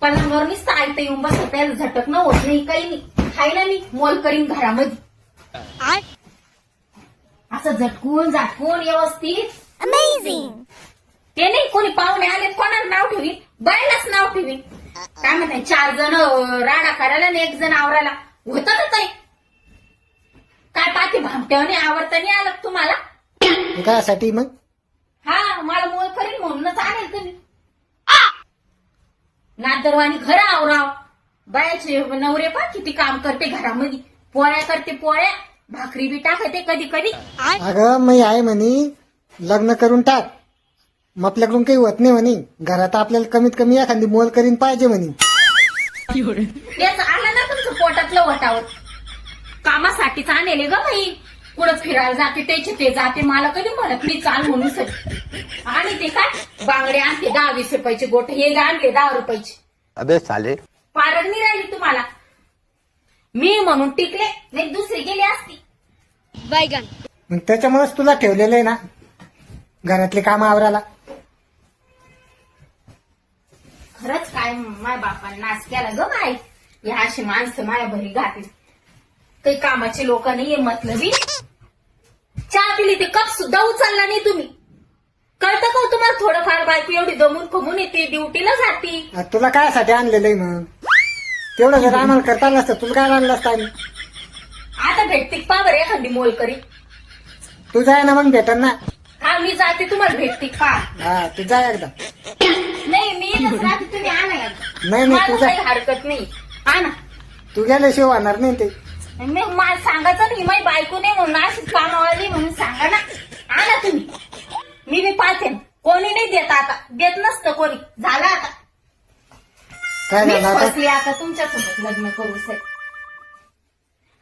पलंगावर नुसतं आयतं येऊन बसत त्याला झटक न होत नाही काही नाही. हाय ना मी मोल करीन घरामध्ये असं झटकून झाटकून व्यवस्थित अमेझिंग. ते नाही कोणी पाहुणे आले कोणाला नाव ठेवी बायलाच नाव ठेवी. काय म्हणताय 4 जण राडा करायला आणि 1 जण आवरायला होतं का काही. काय पाठी भामट्याने आवडता नाही आलं तुम्हाला. कासाठी मग हा मला मोल करीन म्हणूनच आणेल तुम्ही. नादरवाणी घर आवराव. बायाचे नवरे पा किती काम करते घरामध्ये. पोळ्या करते पोळ्या भाकरी बी टाकते कधी कधी. अगं मी आहे म्हणे लग्न करून टाक मग आपल्याकडून काही होत नाही म्हणे. घरात आपल्याला कमीत कमी एखादी मोल करीन पाहिजे म्हणे. तेच आलं ना तुमचं पोटातलं वटावत. कामासाठीच आणले ग बाई. कुठं फिरायला जाते त्याचे ते जाते मला कधी म्हणत मी चाल म्हणून आणि ते काय बांगडे आणते 10-20 रुपयाचे गोठ हे आणले 10 रुपयाचे. अबे साले पारड नाही राहिली तुम्हाला. मी म्हणून टिकले नाही दुसरी गेली असती. बैगन. मग त्याच्यामुळेच तुला ठेवलेलं आहे ना घरातले काम आवरायला. खरंच काय माझ्या बापाने नाश केला ग बाई. या अशी माणसं माझ्या भरी घातली. काही कामाचे लोक नाहीये मतलबी. चहा पिली ते कप सुद्धा उचलला नाही तुम्ही. कळतं का हो तुम्हाला थोडंफार बायको एवढी दमून खमून येते ड्युटीला जाते. तुला कायसाठी आणलेलं आहे मग. तेवढं जर आम्हाला करता नसतं तुला काय आणलं असतं आम्ही. आता भेटते पा बरं एखादी मोल करी. तू जाय ना मग भेटन ना. हा मी जाते तुम्हाला भेटते पा. हा तू जाय एकदा. नाही मी येतच राहते तुम्ही आणा एकदा. नाही मला तुझा काही हरकत नाही. आणा. तू गेल्याशिवाय होणार नाही ते. मी मला सांगायचं नाही माझी बायको नाही म्हणून अशीच कामावाली म्हणून सांगा ना. आणा तुम्ही. मी बी पाहते कोणी नाही देत आता. देत नसतं कोणी. झालं आता काय मी झालं आता. फसली आता तुमच्यासोबत लग्न करू साहेब.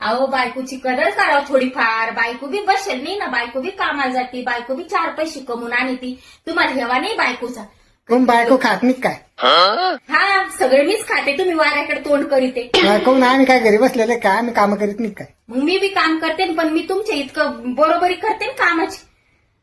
अहो बायकोची कदर करावं थोडीफार. बायको बी बसेल नाही ना. बायको बी कामाला जाते. बायको बी 4 पैसे कमवून आणते. तुम्हाला हेवा नाही बायकोचा. कोण बायको खात नाही काय. हा सगळे मीच खाते. तुम्ही वाऱ्याकडे तोंड करीते. कोण आम्ही काय घरी बसलेले काय आम्ही कामं करीत नाही काय. मग मी बी काम करते पण मी तुमच्या इतकं बरोबरी करते ना कामाची.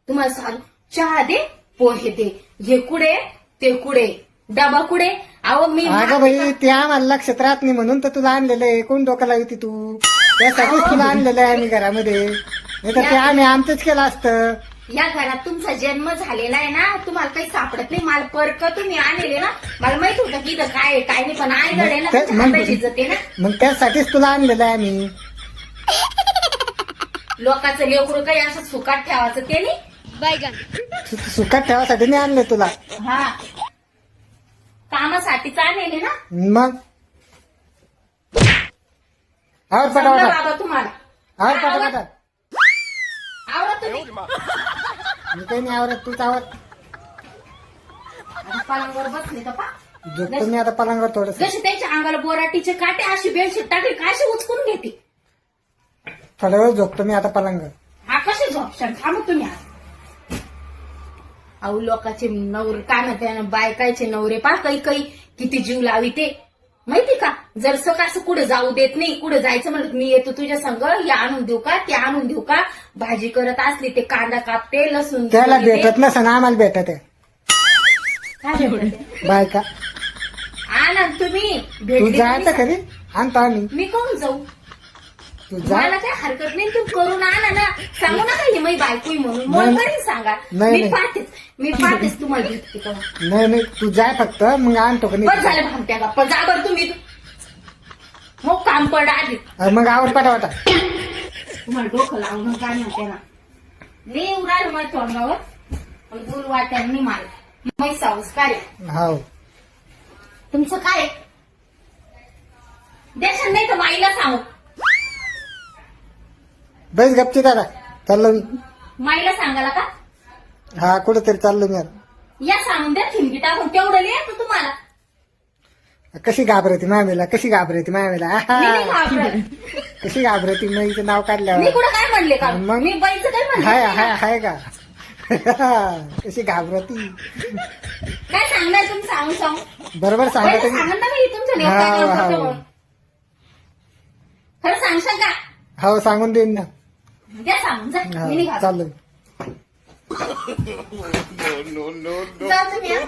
तुम्हाला सांगू चहा दे पोहे दे हे कुडे ते कुडे डबा कुडे. अहो मी अगं बाई ते आम्हाला लक्षात राहत नाही म्हणून तर तुला आणलेलं आहे. कोण डोकं लावती तू. त्यासाठीच तुला आणलेलं आहे आम्ही घरामध्ये. नाही तर ते आम्ही आमचंच केलं असतं. या घरात तुमचा जन्म झालेला आहे ना. तुम्हाला काही सापडत नाही. मला परक तुम्ही आणले ना. मला माहित होतं की इथं काय आहे काय नाही पण आईगड आहे ना तुमच्या हाताची इज्जत आहे ना. मग त्यासाठीच तुला आणलेलं आहे आम्ही. लोकांचं लेकरू काही असं सुखात ठेवायचं ते नाही. बैगन. सुखात ठेवासाठी नाही आणलं तुला. हा कामासाठीच आणले ना. मग आवर समजा पटापटा बाबा तुम्हाला. आवर पटापटा. आवडा तुम्ही. मी काही नाही आवरत तूच आवर. आता पलंगावर बसले तर पा झोपतो मी आता पलंगावर थोडस. जसे त्यांच्या अंगाला बोराटीचे काटे अशी बेडशीट टाकली का अशी उचकून घेते. थोड्या वेळ झोपतो मी आता पलंगावर. हा कसे झोपशाल थांब तुम्ही. अहो लोकांचे नवरे काय म्हणते बायकायचे नवरे पा काही काही किती जीव लावी ते माहिती का. जर सकाळचं कुठे जाऊ देत नाही. कुठे जायचं म्हणत मी येतो तुझ्या संग. हे आणून देऊ का ते आणून देऊ का. भाजी करत असली ते कांदा कापते लसूण त्याला चिरते. भेटत नसं आम्हाला भेटत आहे काय भेटते? बायका. आणा तुम्ही तू भेटली जायचं तुम्ही खरी आणतो आम्ही. मी कोण जाऊ. तू जा. मला काय हरकत नाही. तू करून आणा ना. सांगू नका ही माझी बायको म्हणून मोल नाही. करीन सांगा. नाही, मी नाही. पाहतेच तुम्हाला भेटते का. नाही नाही तू जाय फक्त मग आणतो का पण नाही. झालं भामट्या गप्पा जा बरं तुम्ही. मग काम पड आधी मग आवर पटापटा. तुम्हाला डोकं लावून काय म्हणते ना. लई उराल माझ्या तोंडावर पण दूर वाट्यांनी मला मै संस्कार आहे. हो तुमचं काय देशात नाही तर माईला सांगू. बस गपची दादा चाललो मी. माईला सांगायला का. हा कुठेतरी चाललो मी आता. या सांगून द्या खिमकी टाकून तेवढं लिहायचं तुम्हाला. कशी घाबरती मामेला कशी घाबरती मामेला. मी नाही घाबरत. कशी घाबरती मग इथं नाव मी काढल्यावर. कुठं काय म्हणले का. मग? मी बाईचं काय हाय म्हणले हाय हाय का. कशी घाबरती. काय सांगणार तुम्ही सांगून सांगू. बरोबर सांगत पहिले सांगा ना मी तुमच्या लेक काय हा, हा. करतो म्हणून. खरं सांगशाल का. हो सांगून देईन ना. द्या सांगून जा. हा मी नाही घाबरत. चाललो. जा तुम्ही, हा.